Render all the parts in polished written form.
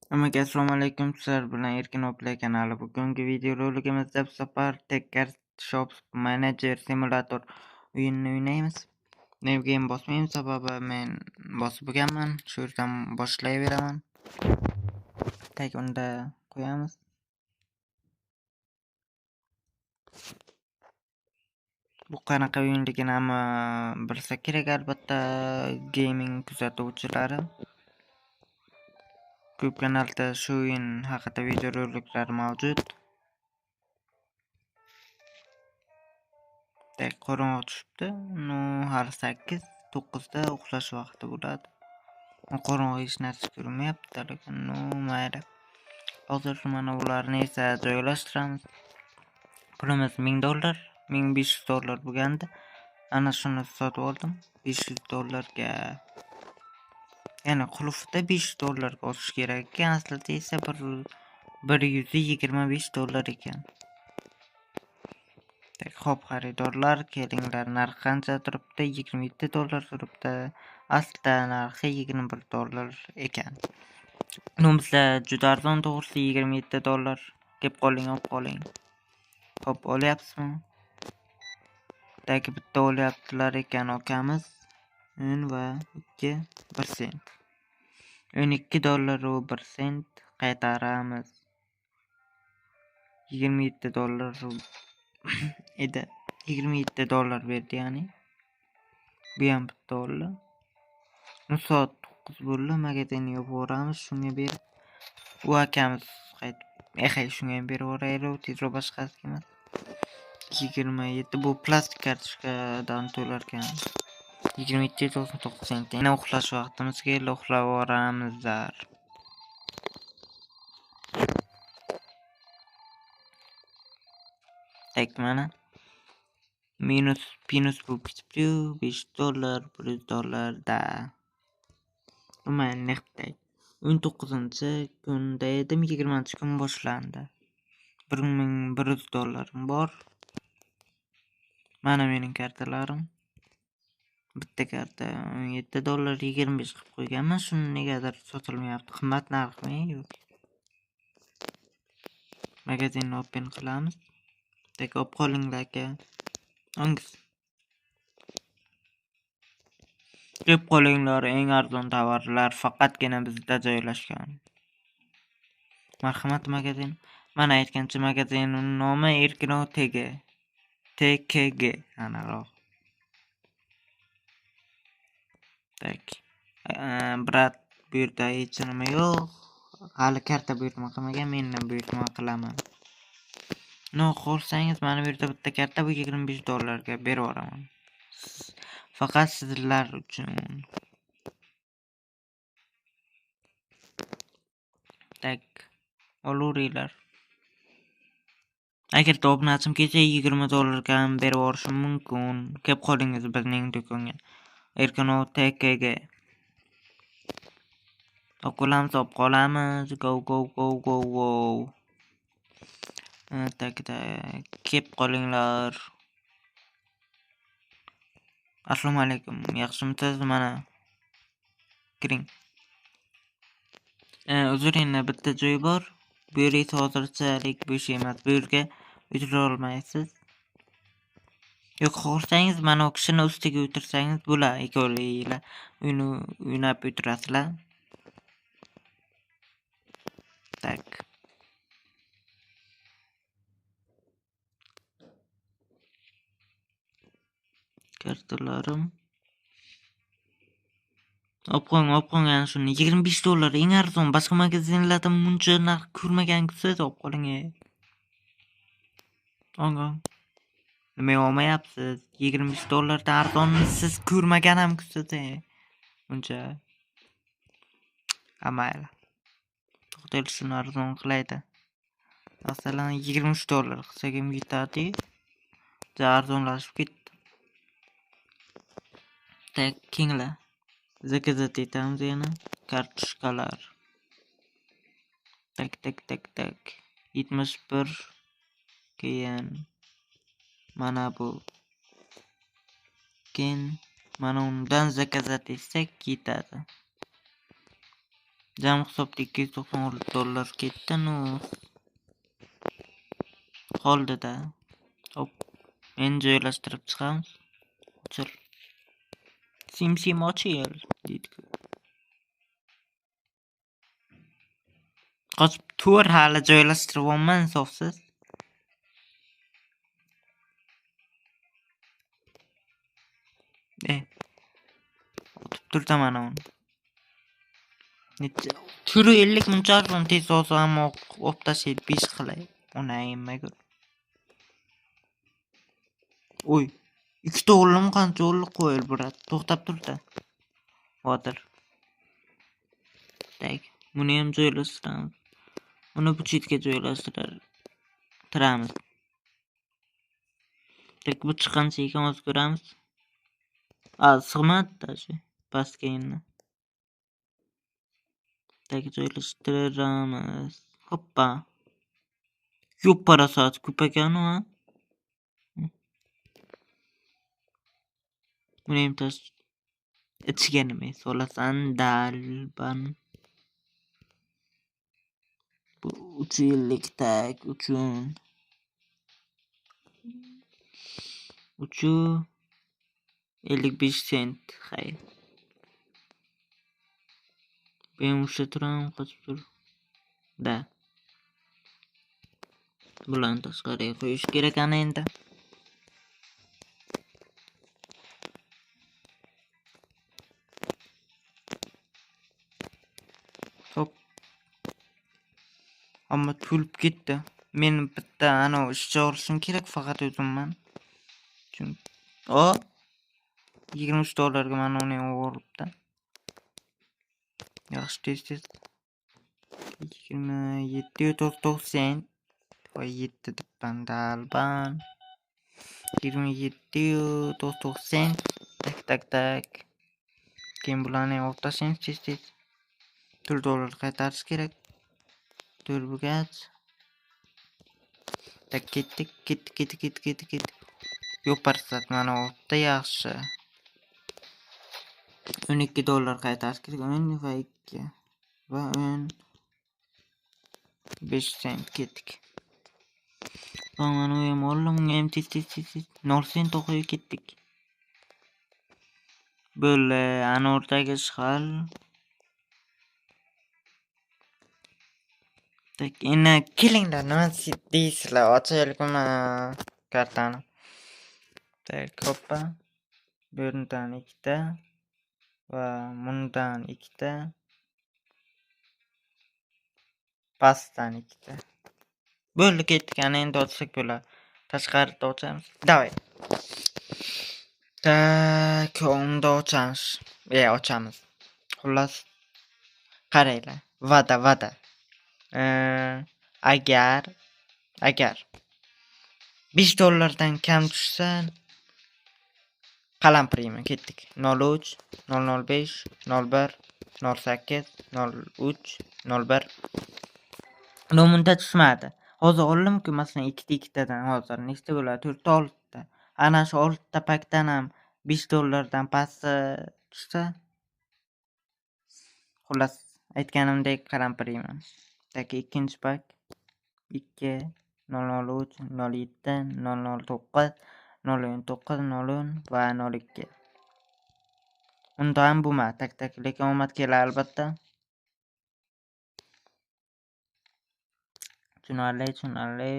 Hammaga assalomu alaykum. Sizlar bilan Erkin Oplay kanali. Bugungi videorolikimizda bu safar Tekkers Shops Manager Simulator o'yinini o'ynaymiz. Nega ham bosmayman, sababi men bosib bo'lganman. Shu yerdan boshlayveraman. Tak unda qo'yamiz. Bu qanaqa o'yinligini hamma bilsa kerak, albatta gaming kuzatuvchilari. Ko'p kanalda shu o'yin haqida videoroliklar mavjud. Qorong'i tushibdi. Hali 8-9 da uxlash vaqti bo'ladi. Qorong'i hech narsa ko'rmayapti, lekin mayli. Hozir mana ularni esa joylashtiramiz. Pulimiz $1000, $1500 bo'lgandi. Ana shuni sotib oldim. $500 ya'ni qulfda $500 osish kerak ekan, aslida esa $125 ekan. Xo'p xaridorlar, kelinglar, narx qancha turibdi? $27 turibdi. Aslida narxi $21 ekan. Bizda juda arzon, to'g'risi $27. Kelib qoling, olib qoling. Xo'p, olyapsizmi? Bitta olyaptilar ekan okamiz. Va 1 sent. $12 u 1 sent qaytaramiz. $27 edi. $27 berdi, ya'ni. Bu ham bitta oldi. Soat 9 bo'ldi. Magazinga yuboramiz, shunga berib. U akamiz qaytib, shunga ham berib yuboraylik, tezroq boshqasiga emas. 27 bu plastik kartochkadan to'larkan. 27.99 sent. Yana uxlash vaqtimiz keldi, uxlab yuboramizlar. Mana minus bo'lib ketibdi. $5, $1 da. Mana naqdday 19-kunda edim, 20-kun boshlandi. $1100 bor. Mana mening kartalarim. Bitta karta $17, 25 qilib qo'yganman. Shuni negadir sotilmayapti. Qimmat narxmi yo'q? Magazinni open qilamiz. Olib qolinglar aka. Hangisi? Kelib qolinglar, eng arzon tovarlar faqatgina bizda joylashgan. Marhamat magazin. Mana aytgancha magazinning nomi Erkin TKG. Anaroq. Brat, bu yerda hech nima yo'q. Hali karta buyurtma qilmagan, men buyurtma qilaman. Xo'rsangiz, mana bu yerda bitta karta, bu $25 ga berib yuboraman. Faqat sizlar uchun. Olaveringlar. Agar obunachim kelsa $20 ga ham berib yuborishim mumkin. Kelib qolingiz bizning do'konga. Erkin TKG. Olib qolamiz. Go. Kelib qolinglar. Assalomu alaykum. Yaxshimisiz? Mana kiring. Uzuringda bitta joy bor. Bu yer esa hozirchalik bo'sh emas. Bu yerga o'tira olmaysiz. Yo'q, xo'rsangiz mana u kishini ustiga o'tirsangiz bo'ladi. Ikkovinglar o'ynab o'tirasizlar. Kartalarim. Olib qo'ying ana shuni. $25 eng arzon. Boshqa magazinlarda buncha narx ko'rmagansiz, olib qoling. Ong. Nima olmayapsiz? $25 dan arzonni siz ko'rmagan ham siz. Buncha. Amayli. Hotel shuni arzon qilaydi. Masalan, $23 qilsak ham yetadi. Ja arzonlashib ketdi. Kenglar. Zakazat etamiz yana. Kartochkalar. 71. Keyin mana bu. Keyin mana undan zakazat etsak ketadi. Jam hisobda $296 ketdi. No qoldi-da. Hop. Endi joylashtirib chiqamiz. Ochil. Sim ochil deydi-ku. Qochib tur hali joylashtirib olman insofsiz. Otib turda mana uni. Necha turi 50 munchasini tez olsa ham olib tashlaydi 5 qilay. Ona emmagur. Oy. 2 o'g'lim qancha o'g'li qo'yil burat. To'xtab turda. Hozir. Tak. Buni ham joylashtiramiz. Uni bu chetga joylashtiramiz. Tak bu chiqqancha ekan o'z ko'ramiz. Sig'madi shu pastga endi. Tak joylashtiramiz. Hoppa. Yo'q parasat ko'p ekan-ku. Buni ham ichiga nima solasan dalban. Bu 350 tak uchun. 55 sent. Xayr. Ben ushlab turaman, qochib tur. Da. Bularni tashqariga qo'yish kerak ana endi. Hop. Ammo tulib ketdi. Men bitta ana ishchi olishim kerak faqat o'zimman. Chunki $23 ga mana uni olibdi. Yaxshi tez. 27.99 sent. Voy 7 debman dalban. 27.99 sent. Tak. Keyin bularni olib tashlaymiz tez. $4 qaytarish kerak. Turbugach. Tak ketdik. Yo'q parsat mana olibdi yaxshi. $12 qaytarish kerak. 10 va 2 va 5 sent ketdik. Mana u ham oldim, ham tez 0 sent qo'yib ketdik. Bo'ldi, ana o'rtaga ishg'al. Tak, endi kelinglar, nima deysizlar? Ochaylikmi kartani? Tak, hoppa. Bundan 2 ta va bundan 2 ta. Pastdan 2 ta. Bo'ldi, ketdik. Ana endi ochsak bo'ladi. Tashqarida ochamiz. Davay. Tak, unda ochamiz. Ochamiz. Xullas, qaranglar. Va'da. Agar $5 kam tushsa qalampiriyman. Ketdik. 03 005 01 08 03 01. Nomunda tushmadi. Hozir oldim-ku, masalan 2 tadan hozir nechta bo'ladi? 4 ta 6 ta. Ana shu 6 ta pakdan ham $5 dan pasti tushsa, xullas aytganimdek qalampiriyman. Tak, ikkinchi pak 2 003 07 009 009 010 va 02. Unda ham bo'lma. Tak, lekin omad kelar albatta. Tushunarli.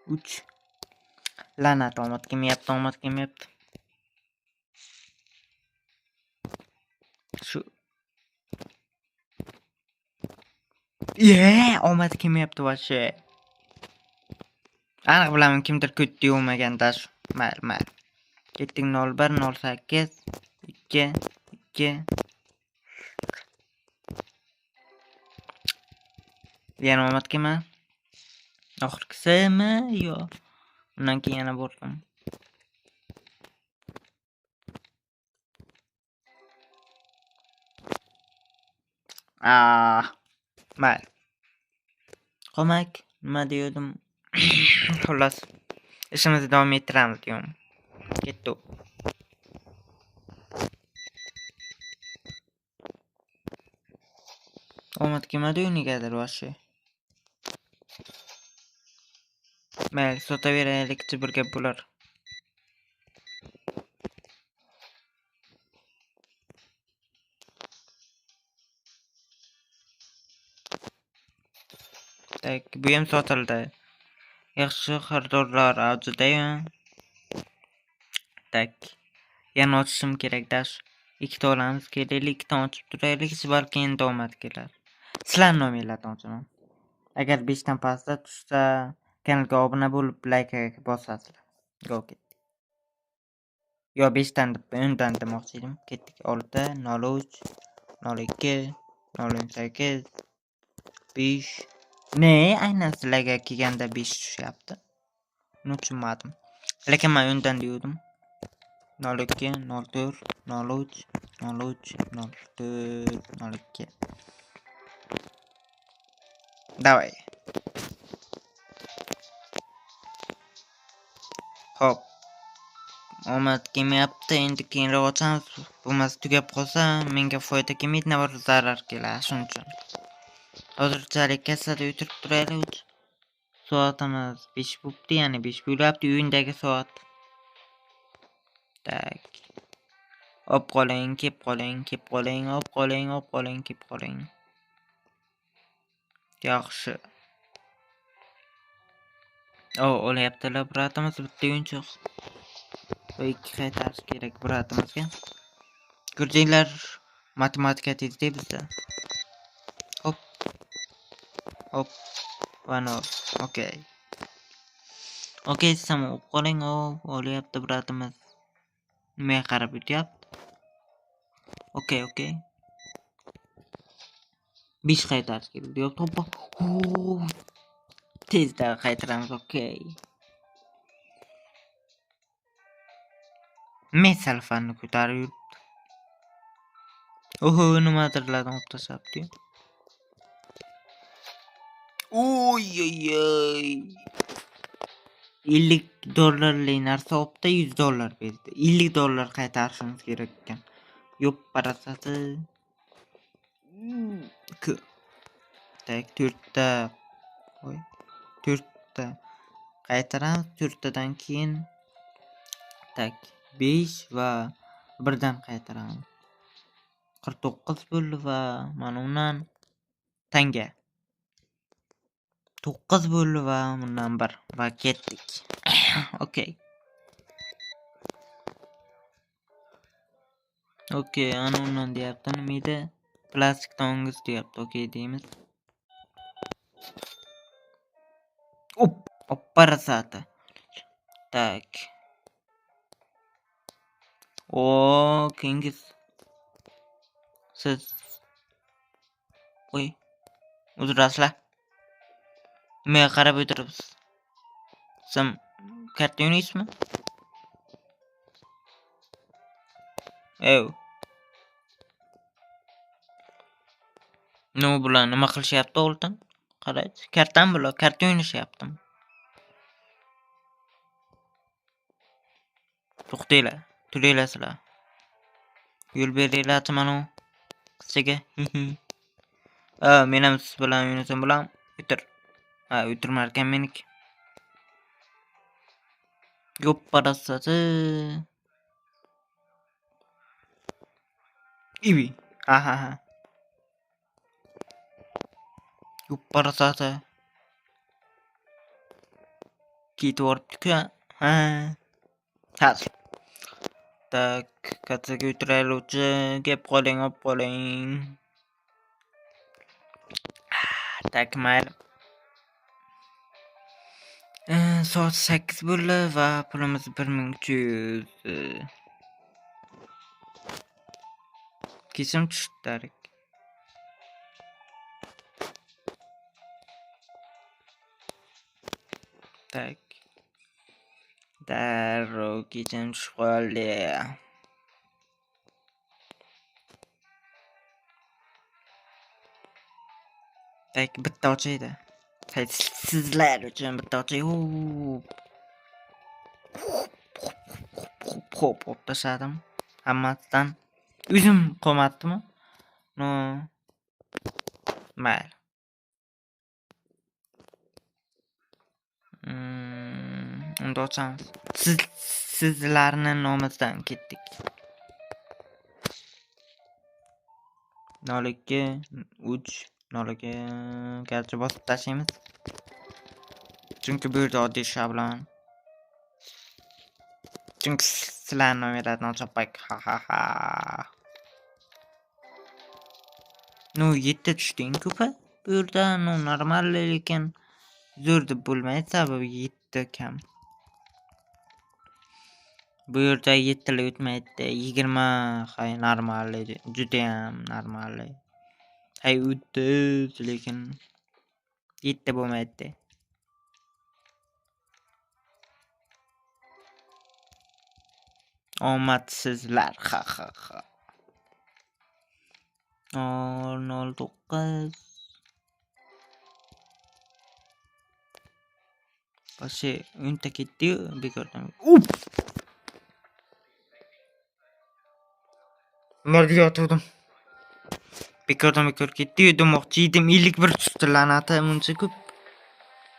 3. La'nat, omad kelmayapti. Shu. Omad kelmayapti vashi. Aniq bilaman, kimdir ko'tdi olmaganda shu. Mayli. Ketdik 01 08 2. Yana omad kelma. Oxirgisimi yo? Undan keyin yana bordim. Mayli. Qo'mak, nima dedim? Xullas, ishimizni davom ettiramiz deyman. Ketdi. Omad kelmadi-yu negadir вообще. Mayli, sotaveraylikchi bir gap bo'lar. Tak, bu ham sotildi. Yaxshi xaridorlar avjida-yu. Tak. Yana ochishim kerak dash. Ikkita olamiz, kelaylik, ikkita ochib turaylik, balki endi omad kelar. Sizlarning nominglarni ochaman. Agar 5 dan pastda tushsa, kanalga obuna bo'lib, like bosasizlar. Go ketdik. Yo 5 dan deb 10 dan demoqchi edim. Ketdik. 6 03 02 08 5. Ne, aynan sizlarga kelganda 5 tushyapti. Buni tushunmadim. Lekin men 10 dan degandim. 02 04 03 03 04 02. Давай. Hop. Omad kelmayapti, endi keyinroq ochamiz. Bo'lmasa tugab qolsa, menga foyda kelmaydi, navbar zarar keladi, shuning uchun. Hozirchalik kassada o'tirib turaylik. Soatimiz 5 bo'libdi, ya'ni 5 bo'lyapti, uyindagi soat. Tak. Op qoling, kep qoling, kep qoling, op qoling, op qoling, kep qoling. Yaxshi. Olyaptilar biratimiz bitta o'yinchoq. Va 2 qaytarish kerak biratimizga. Ko'rdinglar, matematika tezda bizda. Hop. Hop. Va nol. Okey. Okey, samo o'p qoling, olyapti biratimiz. Nimaga qarab o'tyapti? Okey. 5 qaytarish kerak. Yo'q, to'ppa. Tezda qaytaramiz, okey. Men salfanni ko'tarib yuribdi. Nimadirlardan olib tashlabdi. Oy. $50 narsa olibdi, $100 berdi. $50 qaytarishimiz kerak ekan. Yo'q, parasati. Tak, 4ta. 4ta. Qaytaramiz, 4tadan keyin tak 5 va 1 dan qaytaramiz. 49 bo'ldi va mana undan tanga. 9 bo'ldi va bundan 1 va ketdik. Okey. Okey, ana undan deyapti, nima edi? Plastik tongiz deyapti. Okey deymiz. Parasati. Tak. Kengiz. Siz. Uzrasizlar. Nimaga qarab o'tiribsiz? Siz karta o'ynaysizmi? Nima bular nima qilishyapti o'g'ildan? Qaraychi, kartam bular, karta o'ynashyaptim. To'xtanglar, turinglar sizlar. Yo'l beringlar mana u qizchaga. Men ham siz bilan o'ynasam bo'ladimi? O'tir. O'tirmar ekan meniki. Yo'q parasati. Ibi. Ha. Yo'q parasati. Ketib o'ribdi-ku. Hozir. Tak, kattaga o'tiraylikchi, gap qoling, olib qoling. Tak, mayli. Soat 8 bo'ldi va pulimiz 1300. Kesim tushdi. Tak. Darrov kesim tushib qoldi. Tak, bitta ochaydi. Sizlar uchun bitta ochay. Hop, tashladim. Hammasidan o'zim qo'matdimi? Mayli. Unda ochamiz. Sizlarni nomimizdan ketdik. 02 3 02 garchi bosib tashlaymiz. Chunki bu yerda oddiy shablon. Chunki sizlarni nomerlarni ochib ha ha ha. No 7 tushding-ku pa. Bu yerda normal lekin zo'r deb bo'lmaydi, sababi 7 kam. Bu yerda 7 li o'tmaydi. 20 hay normal edi. Juda ham normal. Hay 30 lekin 7 bo'lmaydi. Omadsizlar. Ha ha ha. 009 Başı ünte ketdi bekordan. Ularga yotdim. Bekordan ketdi, demoqchi edim 51 tushdi la'nati muncha ko'p.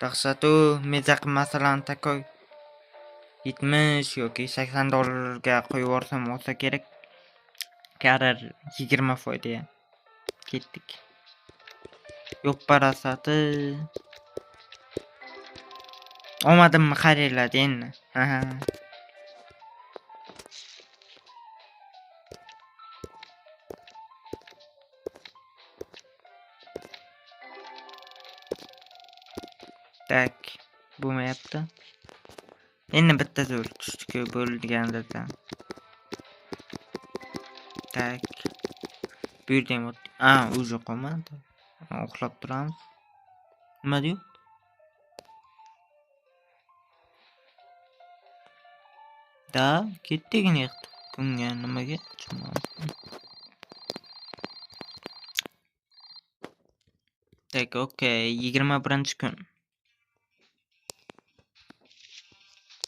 Dahshatu mezaq masalan takoy 70 yoki 80 dollarga qo'yib yuborsam olsa kerak. Karar 20 foyda. Ketdik. Yo'q parasati. Omadimmi qaranglar endi. Ha. Tak, bo'lmayapti. Endi bitta zo'r tushdi-ku bo'lganda. Tak. Bu yerda ham o'zi qolmadi. Uxlab turamiz. Nima deydi? Da, ketdikni yiqdi. Bunga nimaga tushunmayapman. Tak, okey, 21-kun.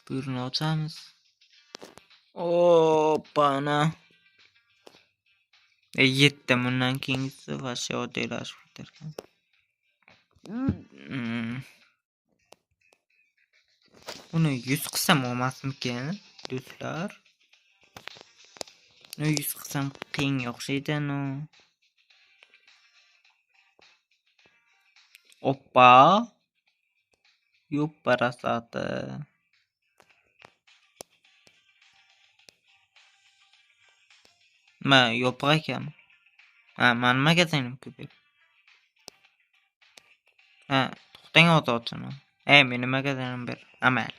Buyurni ochamiz. Opana. 7 bundan keyingisi vashi oddiylashib ketarkan. Buni 100 qilsam olmasmikan, do'stlar? Buni 100 qilsam qiyin o'xshaydi, no. Oppa. Yo'q parasati. Ma yopiq ekan. Men magazinim ko'p. To'xtang ochiman. Meni magazinim ber. Amal.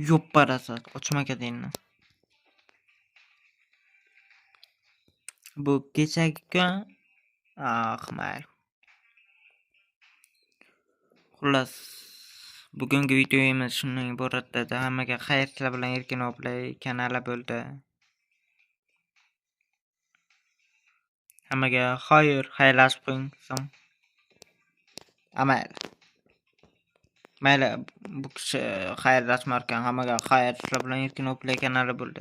Yo'q parasat, och magazinni. Bu kechagi kun mayli. Xullas, bugungi videomiz shundan iborat edi. Hammaga xayr, sizlar bilan Erkin Oplay kanali bo'ldi. Hammaga xayrlashib qo'ying. Amal. Mayli, bu kishi xayrlashmarkan. Hammaga xayr, sizlar bilan Erkin Oplay kanali bo'ldi.